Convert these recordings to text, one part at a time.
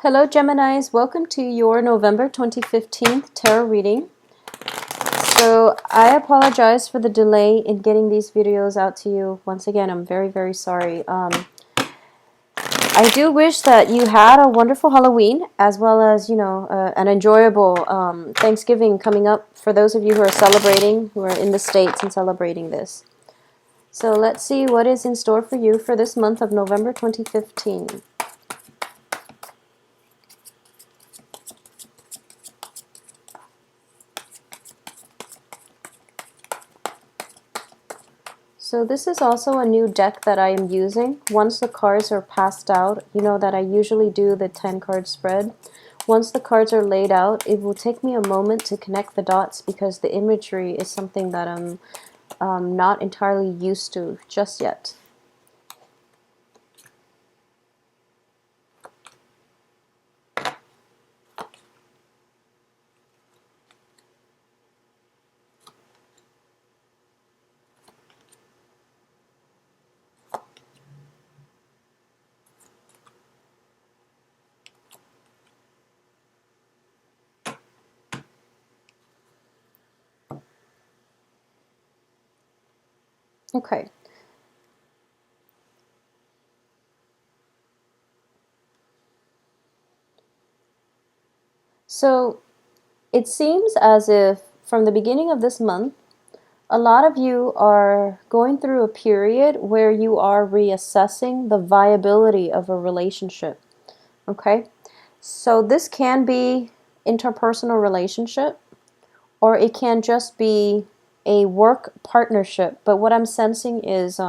Hello Geminis, welcome to your November 2015 tarot reading. So I apologize for the delay in getting these videos out to you. Once again, I'm very sorry. I do wish that you had a wonderful Halloween as well as, an enjoyable Thanksgiving coming up for those of you who are celebrating, who are in the States and celebrating this. So let's see what is in store for you for this month of November 2015. So this is also a new deck that I am using. Once the cards are passed out, you know that I usually do the 10 card spread. Once the cards are laid out, it will take me a moment to connect the dots because the imagery is something that I'm not entirely used to just yet. Okay. So it seems as if from the beginning of this month, a lot of you are going through a period where you are reassessing the viability of a relationship. Okay? So this can be interpersonal relationship, or it can just be a work partnership. But what I'm sensing is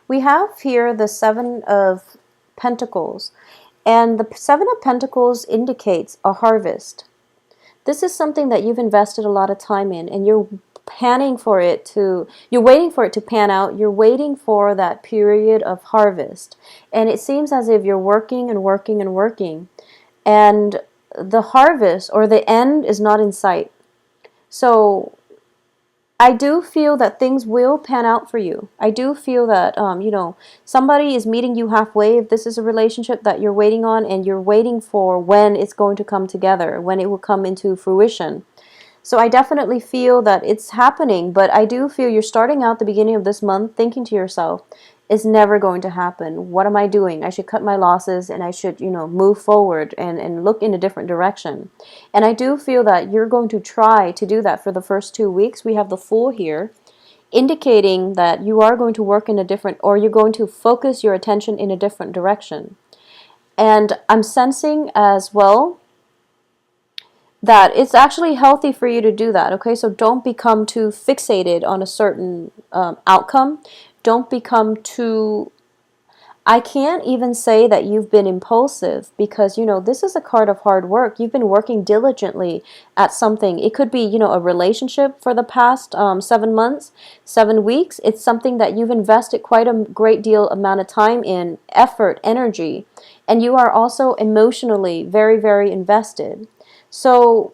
we have here the Seven of Pentacles, and the Seven of Pentacles indicates a harvest. This is something that you've invested a lot of time in, and you're waiting for it to pan out. You're waiting for that period of harvest. And it seems as if you're working and working and working, and the harvest or the end is not in sight. So I do feel that things will pan out for you. I do feel that, somebody is meeting you halfway. If this is a relationship that you're waiting on and you're waiting for when it's going to come together, when it will come into fruition. So I definitely feel that it's happening, but I do feel you're starting out the beginning of this month thinking to yourself, it's never going to happen. What am I doing? I should cut my losses and I should, move forward and look in a different direction. And I do feel that you're going to try to do that for the first 2 weeks. We have the Fool here, indicating that you are going to work in a different, or you're going to focus your attention in a different direction. And I'm sensing as well that it's actually healthy for you to do that, okay? So don't become too fixated on a certain outcome. Don't become too... I can't even say that you've been impulsive because, this is a card of hard work. You've been working diligently at something. It could be, a relationship for the past 7 months, 7 weeks. It's something that you've invested quite a great deal amount of time in, effort, energy, and you are also emotionally very invested. So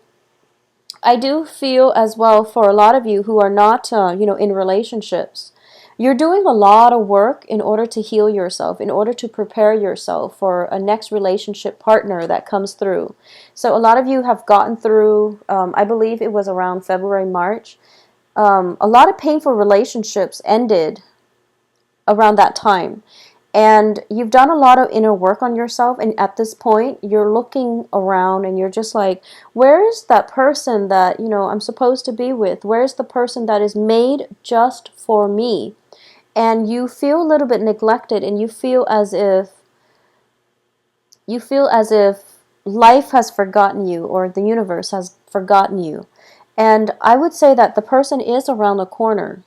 I do feel as well for a lot of you who are not, in relationships, you're doing a lot of work in order to heal yourself, in order to prepare yourself for a next relationship partner that comes through. So a lot of you have gotten through, I believe it was around February, March, a lot of painful relationships ended around that time. And you've done a lot of inner work on yourself, and at this point you're looking around and you're just like, where's that person that I'm supposed to be with? Where's the person that is made just for me? And you feel a little bit neglected, and you feel as if life has forgotten you, or the universe has forgotten you. And I would say that the person is around the corner,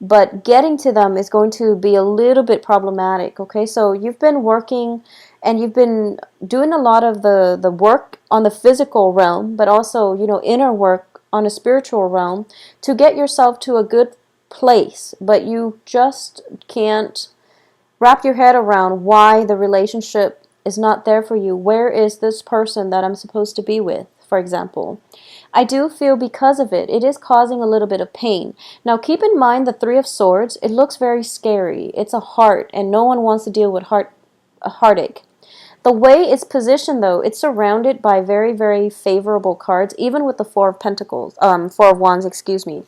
but getting to them is going to be a little bit problematic, okay? So you've been working and you've been doing a lot of the work on the physical realm, but also, inner work on a spiritual realm to get yourself to a good place, but you just can't wrap your head around why the relationship is not there for you. Where is this person that I'm supposed to be with, for example? I do feel because of it, it is causing a little bit of pain. Now keep in mind the Three of Swords, it looks very scary. It's a heart, and no one wants to deal with a heartache. The way it's positioned, though, it's surrounded by very, very favorable cards, even with the Four of Pentacles, Four of Wands, excuse me.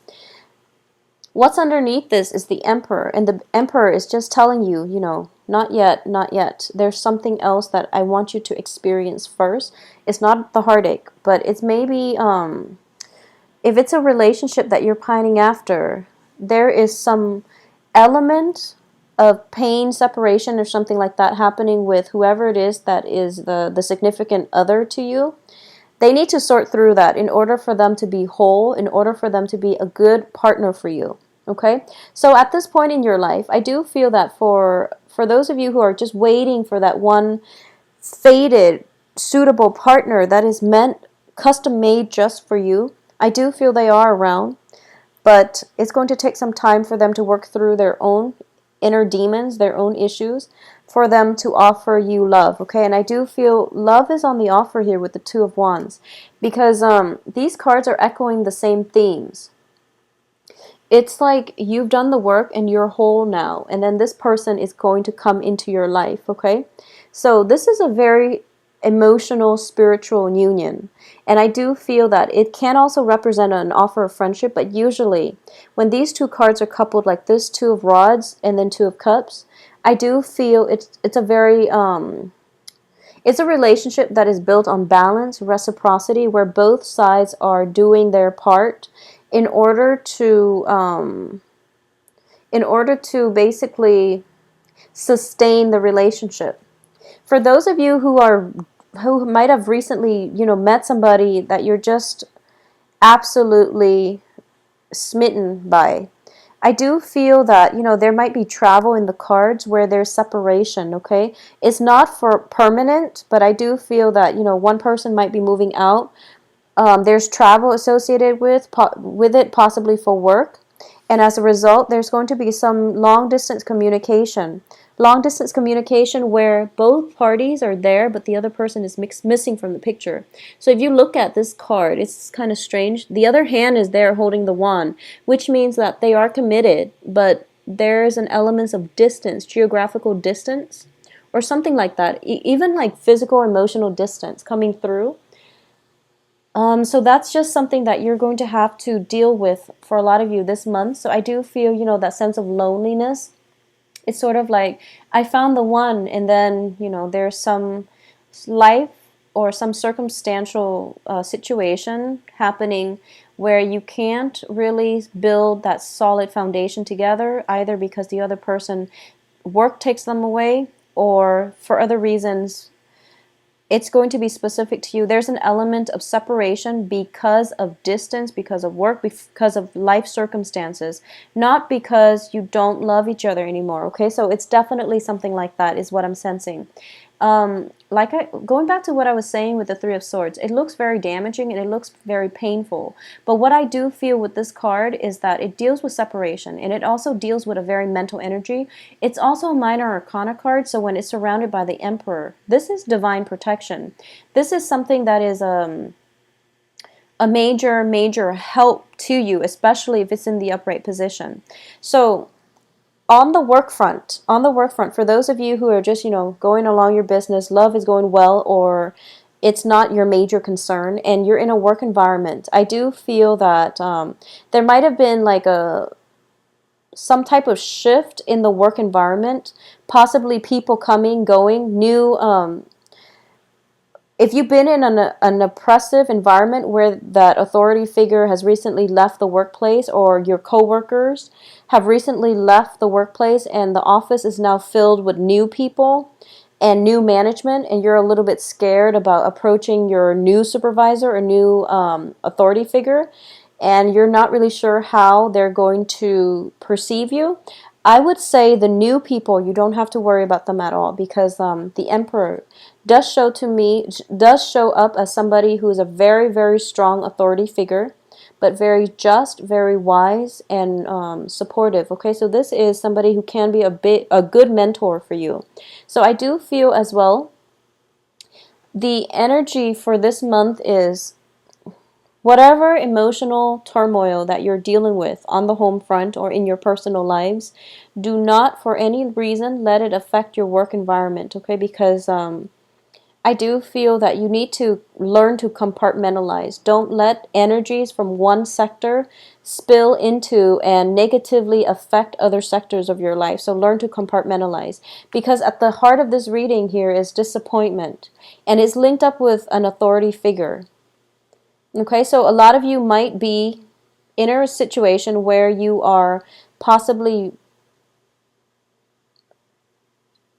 What's underneath this is the Emperor, and the Emperor is just telling you, you know, not yet, not yet. There's something else that I want you to experience first. It's not the heartache, but it's maybe, if it's a relationship that you're pining after, there is some element of pain, separation, or something like that happening with whoever it is that is the significant other to you. They need to sort through that in order for them to be whole, in order for them to be a good partner for you. Okay? So at this point in your life, I do feel that for those of you who are just waiting for that one fated, suitable partner that is meant, custom made just for you, I do feel they are around, but it's going to take some time for them to work through their own inner demons, their own issues, for them to offer you love, okay? And I do feel love is on the offer here with the Two of Wands, because these cards are echoing the same themes. It's like you've done the work and you're whole now, and then this person is going to come into your life, okay? So this is a very emotional, spiritual union. And I do feel that it can also represent an offer of friendship, but usually when these two cards are coupled like this, Two of Rods and then Two of Cups, I do feel it's a very it's a relationship that is built on balance, reciprocity, where both sides are doing their part in order to basically sustain the relationship. For those of you who might have recently, you know, met somebody that you're just absolutely smitten by, I do feel that, you know, there might be travel in the cards where there's separation, okay? It's not for permanent, but I do feel that, you know, one person might be moving out. There's travel associated with it, possibly for work. And as a result, there's going to be some long distance communication. Long distance communication where both parties are there, but the other person is missing from the picture. So if you look at this card, it's kind of strange. The other hand is there holding the wand, which means that they are committed, but there's an element of distance, geographical distance, or something like that. Even like physical, emotional distance coming through. So that's just something that you're going to have to deal with for a lot of you this month. So I do feel, you know, that sense of loneliness. It's sort of like, I found the one, and then, you know, there's some life or some circumstantial situation happening where you can't really build that solid foundation together, either because the other person, work takes them away, or for other reasons. It's going to be specific to you. There's an element of separation because of distance, because of work, because of life circumstances, not because you don't love each other anymore, okay? So it's definitely something like that is what I'm sensing. Going back to what I was saying with the Three of Swords, it looks very damaging and it looks very painful. But what I do feel with this card is that it deals with separation, and it also deals with a very mental energy. It's also a minor arcana card, so when it's surrounded by the Emperor, this is divine protection. This is something that is a major help to you, especially if it's in the upright position. So on the work front, for those of you who are just, you know, going along your business, love is going well, or it's not your major concern, and you're in a work environment, I do feel that there might have been like some type of shift in the work environment, possibly people coming, going, new. If you've been in an oppressive environment where that authority figure has recently left the workplace, or your coworkers have recently left the workplace and the office is now filled with new people and new management, and you're a little bit scared about approaching your new supervisor or new authority figure, and you're not really sure how they're going to perceive you, I would say the new people, you don't have to worry about them at all, because the Emperor does show up as somebody who is a very, very strong authority figure, but very just, very wise, and supportive. Okay, so this is somebody who can be a good mentor for you. So I do feel as well, the energy for this month is whatever emotional turmoil that you're dealing with on the home front or in your personal lives, do not for any reason let it affect your work environment, okay? Because I do feel that you need to learn to compartmentalize. Don't let energies from one sector spill into and negatively affect other sectors of your life. So learn to compartmentalize. Because at the heart of this reading here is disappointment. And it's linked up with an authority figure. Okay, so a lot of you might be in a situation where you are possibly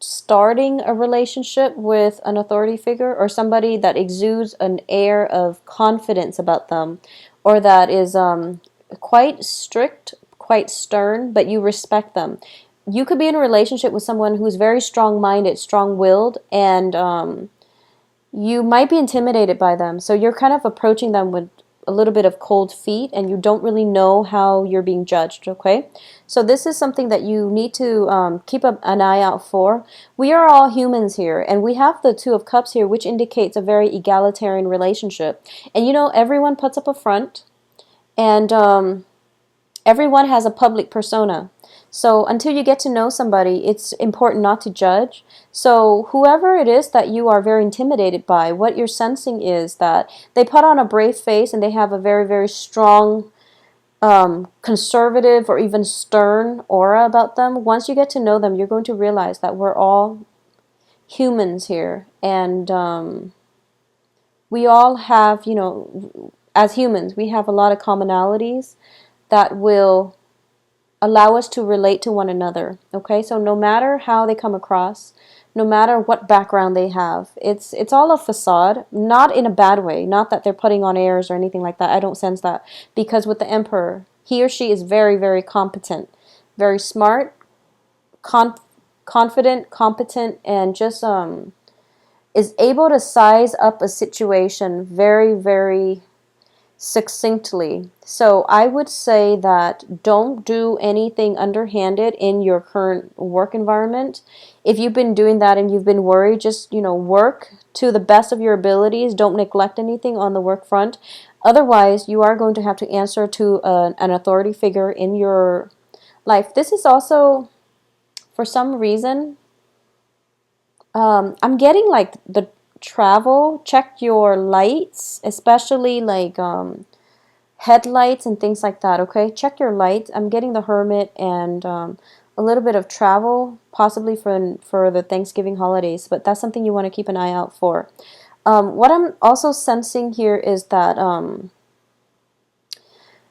starting a relationship with an authority figure or somebody that exudes an air of confidence about them, or that is quite strict, quite stern, but you respect them. You could be in a relationship with someone who's very strong-minded, strong-willed, and you might be intimidated by them. So you're kind of approaching them with a little bit of cold feet, and you don't really know how you're being judged, okay? So this is something that you need to keep an eye out for. We are all humans here, and we have the Two of Cups here, which indicates a very egalitarian relationship. And you know, everyone puts up a front, and everyone has a public persona. So until you get to know somebody, it's important not to judge. So whoever it is that you are very intimidated by, what you're sensing is that they put on a brave face and they have a very, very strong, conservative or even stern aura about them. Once you get to know them, you're going to realize that we're all humans here. And we all have, you know, as humans, we have a lot of commonalities that will allow us to relate to one another. Okay, so no matter how they come across, no matter what background they have, it's all a facade, not in a bad way, not that they're putting on airs or anything like that. I don't sense that, because with the Emperor, he or she is very, very competent, very smart, confident, competent, and just is able to size up a situation very, very succinctly. So I would say that don't do anything underhanded in your current work environment. If you've been doing that and you've been worried, just, you know, work to the best of your abilities. Don't neglect anything on the work front. Otherwise, you are going to have to answer to an authority figure in your life. This is also, for some reason, I'm getting like the travel. Check your lights, especially like headlights and things like that. Okay, check your lights. I'm getting the Hermit and a little bit of travel, possibly for the Thanksgiving holidays. But that's something you want to keep an eye out for. What I'm also sensing here is that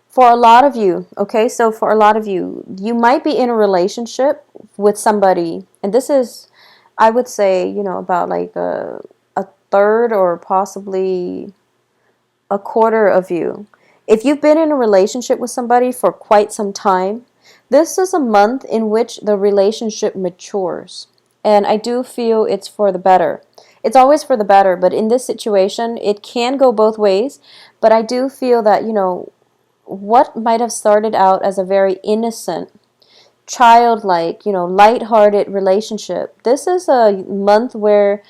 for a lot of you, okay, so for a lot of you, you might be in a relationship with somebody, and this is, I would say, you know, about like a third or possibly a quarter of you. If you've been in a relationship with somebody for quite some time, this is a month in which the relationship matures. And I do feel it's for the better. It's always for the better, but in this situation, it can go both ways. But I do feel that, you know, what might have started out as a very innocent, childlike, you know, light-hearted relationship, this is a month where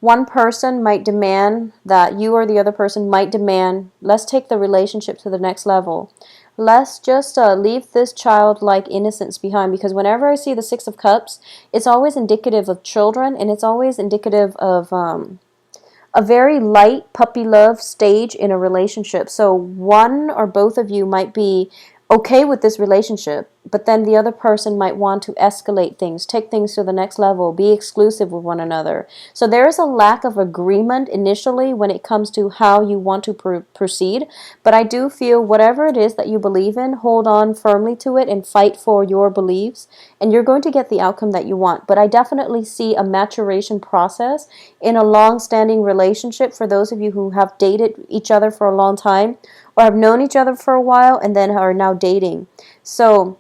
one person might demand that you or the other person might demand, let's take the relationship to the next level. Let's just leave this childlike innocence behind, because whenever I see the Six of Cups, it's always indicative of children, and it's always indicative of a very light puppy love stage in a relationship. So one or both of you might be okay with this relationship, but then the other person might want to escalate things, take things to the next level, be exclusive with one another. So there is a lack of agreement initially when it comes to how you want to proceed. But I do feel whatever it is that you believe in, hold on firmly to it and fight for your beliefs, and you're going to get the outcome that you want. But I definitely see a maturation process in a long-standing relationship for those of you who have dated each other for a long time, or have known each other for a while and then are now dating. So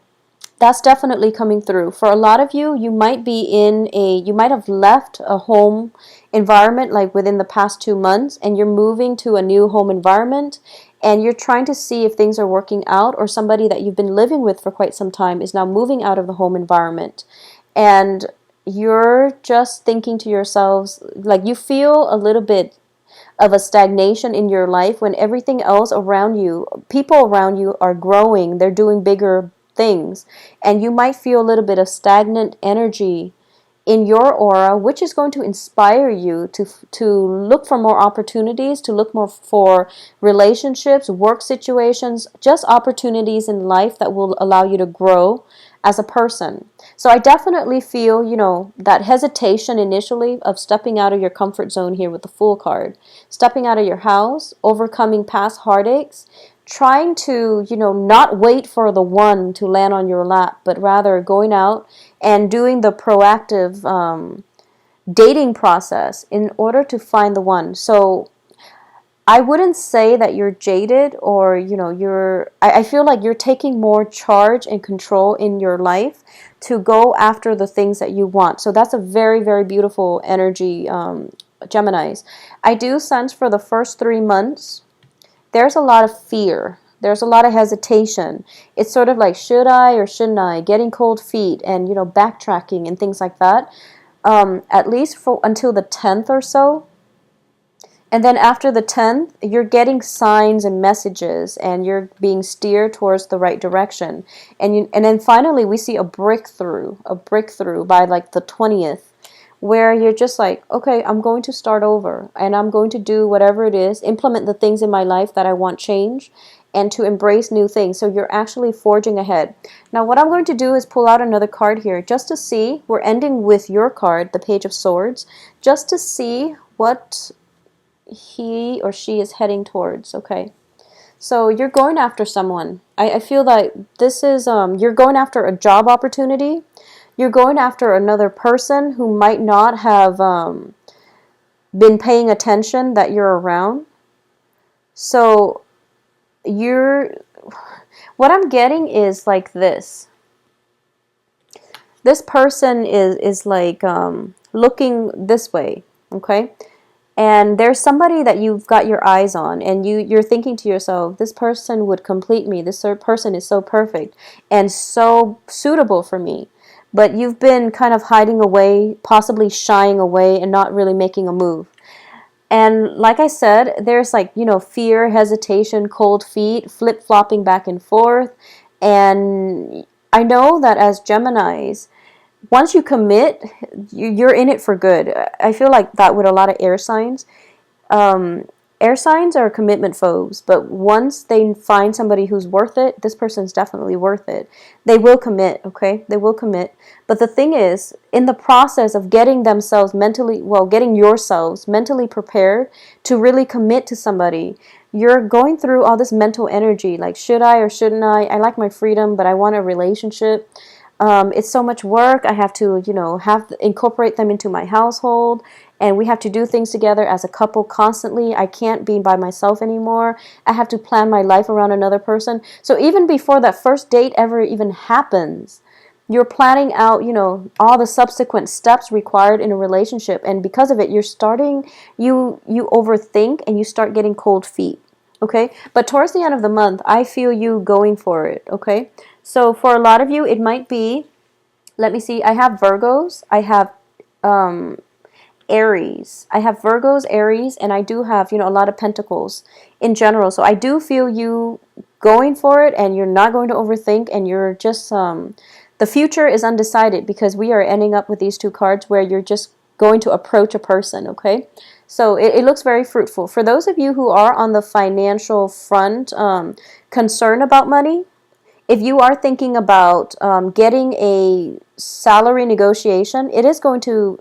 that's definitely coming through. For a lot of you, you might have left a home environment like within the past 2 months, and you're moving to a new home environment, and you're trying to see if things are working out, or somebody that you've been living with for quite some time is now moving out of the home environment. And you're just thinking to yourselves, like, you feel a little bit of a stagnation in your life when everything else around you, people around you are growing, they're doing bigger things, and you might feel a little bit of stagnant energy in your aura, which is going to inspire you to look for more opportunities, to look more for relationships, work situations, just opportunities in life that will allow you to grow as a person. So I definitely feel, that hesitation initially of stepping out of your comfort zone here with the Fool card, stepping out of your house, overcoming past heartaches, trying to, not wait for the one to land on your lap, but rather going out and doing the proactive dating process in order to find the one. So I wouldn't say that you're jaded or, I feel like you're taking more charge and control in your life to go after the things that you want. So that's a very, very beautiful energy, Geminis. I do sense for the first 3 months, there's a lot of fear. There's a lot of hesitation. It's sort of like, should I or shouldn't I? Getting cold feet and, backtracking and things like that. At least for until the 10th or so. And then after the 10th, you're getting signs and messages and you're being steered towards the right direction. And then finally we see a breakthrough by like the 20th, where you're just like, okay, I'm going to start over and I'm going to do whatever it is, implement the things in my life that I want change and to embrace new things. So you're actually forging ahead. Now what I'm going to do is pull out another card here just to see, we're ending with your card, the Page of Swords, just to see what he or she is heading towards. Okay, so you're going after someone. I feel like this is you're going after a job opportunity. You're going after another person who might not have been paying attention that you're around. So what I'm getting is like this person is like looking this way. Okay, and there's somebody that you've got your eyes on, and you're thinking to yourself, this person would complete me. This person is so perfect and so suitable for me. But you've been kind of hiding away, possibly shying away, and not really making a move. And like I said, there's like, fear, hesitation, cold feet, flip-flopping back and forth. And I know that as Geminis, once you commit, you're in it for good. I feel like that with a lot of air signs. Air signs are commitment phobes, but once they find somebody who's worth it, this person's definitely worth it. They will commit, okay? They will commit. But the thing is, in the process of getting getting yourselves mentally prepared to really commit to somebody, you're going through all this mental energy, like, should I or shouldn't I? I like my freedom, but I want a relationship. It's so much work. I have to, incorporate them into my household, and we have to do things together as a couple constantly. I can't be by myself anymore. I have to plan my life around another person. So even before that first date ever even happens, you're planning out, all the subsequent steps required in a relationship, and because of it, you overthink and you start getting cold feet. Okay, but towards the end of the month, I feel you going for it. Okay, so for a lot of you, it might be, let me see, I have Virgos, I have Aries. I have Virgos, Aries, and I do have, a lot of Pentacles in general. So I do feel you going for it, and you're not going to overthink, and you're just, the future is undecided because we are ending up with these two cards where you're just going to approach a person, okay? So it looks very fruitful. For those of you who are on the financial front, concerned about money, if you are thinking about getting a salary negotiation, it is going to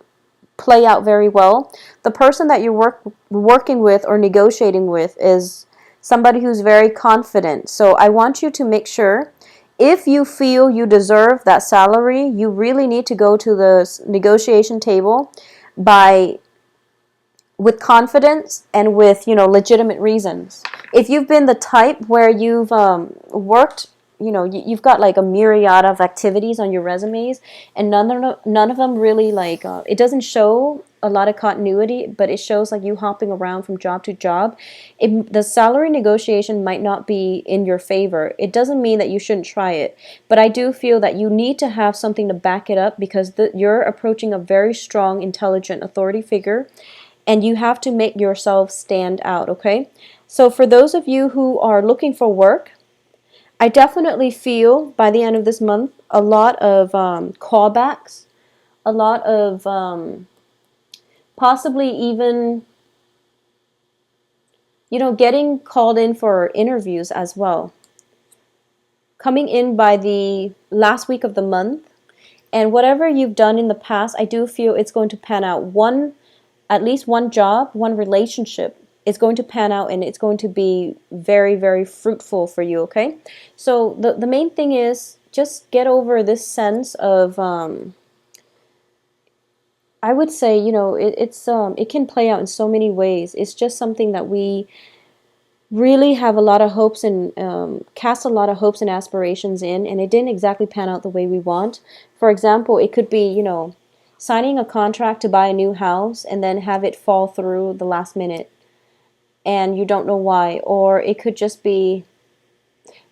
play out very well. The person that you're working with or negotiating with is somebody who's very confident. So I want you to make sure, if you feel you deserve that salary, you really need to go to the negotiation table with confidence and with, legitimate reasons. If you've been the type where you've worked, you've got like a myriad of activities on your resumes, and none of them really it doesn't show a lot of continuity, but it shows like you hopping around from job to job. The salary negotiation might not be in your favor. It doesn't mean that you shouldn't try it, but I do feel that you need to have something to back it up, because you're approaching a very strong, intelligent authority figure, and you have to make yourself stand out, okay? So for those of you who are looking for work, I definitely feel by the end of this month a lot of callbacks a lot of possibly even, getting called in for interviews as well. Coming in by the last week of the month, and whatever you've done in the past, I do feel it's going to pan out. At least one job, one relationship is going to pan out, and it's going to be very, very fruitful for you, okay? So the main thing is just get over this sense of, I would say, it can play out in so many ways. It's just something that we really have a lot of hopes and cast a lot of hopes and aspirations in, and it didn't exactly pan out the way we want. For example, it could be, signing a contract to buy a new house and then have it fall through the last minute and you don't know why. Or it could just be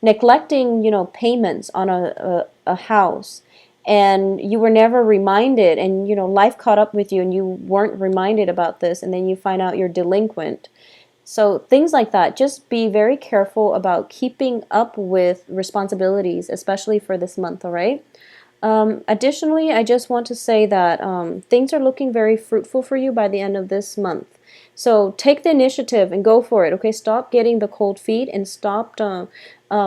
neglecting, payments on a house, and you were never reminded, and, life caught up with you and you weren't reminded about this, and then you find out you're delinquent. So things like that. Just be very careful about keeping up with responsibilities, especially for this month, all right? Additionally, I just want to say that things are looking very fruitful for you by the end of this month. So take the initiative and go for it, okay? Stop getting the cold feet and stop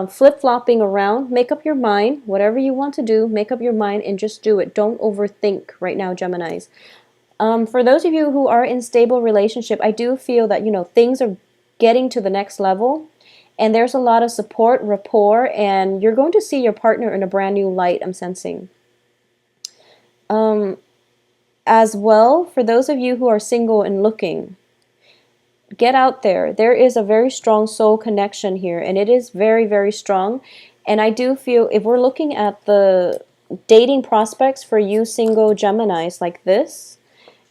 flip-flopping around. Make up your mind. Whatever you want to do, make up your mind and just do it. Don't overthink right now, Geminis. For those of you who are in stable relationship, I do feel that, things are getting to the next level. And there's a lot of support, rapport, and you're going to see your partner in a brand new light, I'm sensing. As well, for those of you who are single and looking, get out there. There is a very strong soul connection here, and it is very, very strong. And I do feel if we're looking at the dating prospects for you single Geminis like this,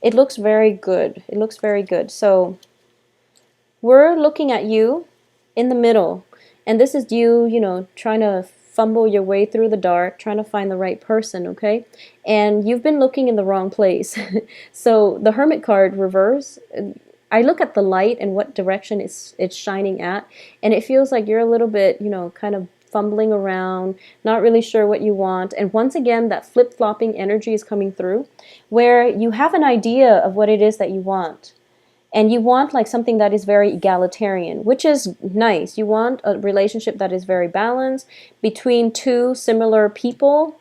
it looks very good. It looks very good. So we're looking at you in the middle, and this is you, trying to fumble your way through the dark, trying to find the right person, okay? And you've been looking in the wrong place. So the Hermit card reverse, I look at the light and what direction it's shining at, and it feels like you're a little bit, kind of fumbling around, not really sure what you want. And once again, that flip-flopping energy is coming through, where you have an idea of what it is that you want. And you want like something that is very egalitarian, which is nice. You want a relationship that is very balanced between two similar people,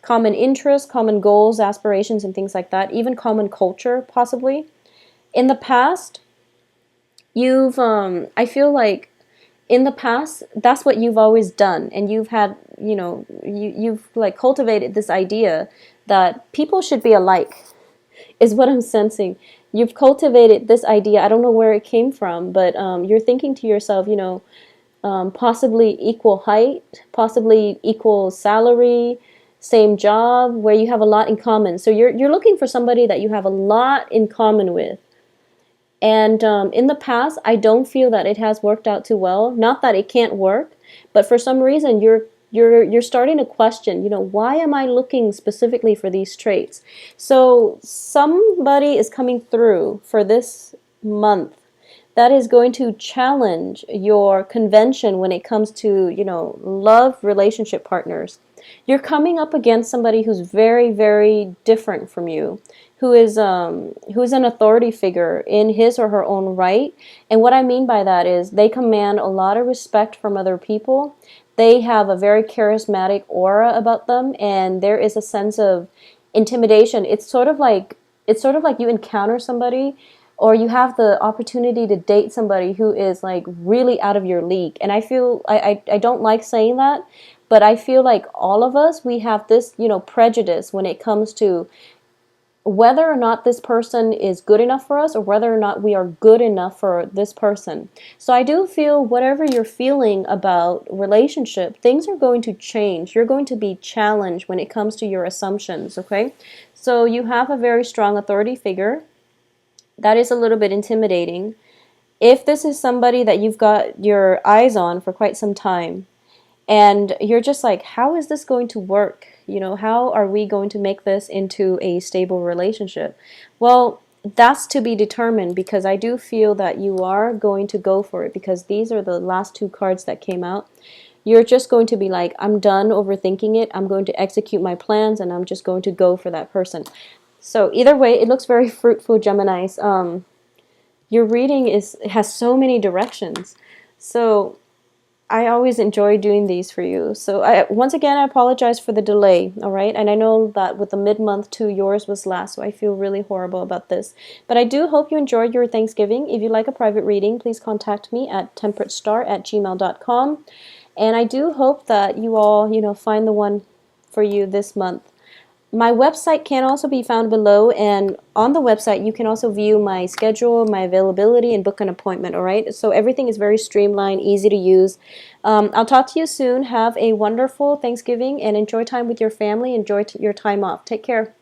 common interests, common goals, aspirations, and things like that, even common culture, possibly. In the past, I feel like in the past, that's what you've always done. And you've had, you've like cultivated this idea that people should be alike, is what I'm sensing. You've cultivated this idea. I don't know where it came from, but you're thinking to yourself, possibly equal height, possibly equal salary, same job, where you have a lot in common. So you're looking for somebody that you have a lot in common with. And in the past, I don't feel that it has worked out too well. Not that it can't work, but for some reason you're starting to question, why am I looking specifically for these traits? So somebody is coming through for this month that is going to challenge your convention when it comes to, love relationship partners. You're coming up against somebody who's very, very different from you, who's an authority figure in his or her own right. And what I mean by that is they command a lot of respect from other people. They have a very charismatic aura about them, and there is a sense of intimidation. It's sort of like you encounter somebody, or you have the opportunity to date somebody who is like really out of your league. And I feel I don't like saying that, but I feel like all of us, we have this, prejudice when it comes to whether or not this person is good enough for us, or whether or not we are good enough for this person. So I do feel whatever you're feeling about relationship, things are going to change. You're going to be challenged when it comes to your assumptions, okay? So you have a very strong authority figure. That is a little bit intimidating. If this is somebody that you've got your eyes on for quite some time, and you're just like, how is this going to work? How are we going to make this into a stable relationship? Well, that's to be determined, because I do feel that you are going to go for it, because these are the last two cards that came out. you're just going to be like, I'm done overthinking it. I'm going to execute my plans and I'm just going to go for that person. So either way, it looks very fruitful, Geminis. Your reading has so many directions. So I always enjoy doing these for you. So once again, I apologize for the delay, all right? And I know that with the mid-month too, yours was last, so I feel really horrible about this. But I do hope you enjoyed your Thanksgiving. If you'd like a private reading, please contact me at temperatestar@gmail.com. And I do hope that you all, find the one for you this month. My website can also be found below, and on the website you can also view my schedule, my availability, and book an appointment, all right? So everything is very streamlined, easy to use. I'll talk to you soon. Have a wonderful Thanksgiving and enjoy time with your family. Enjoy your time off. Take care.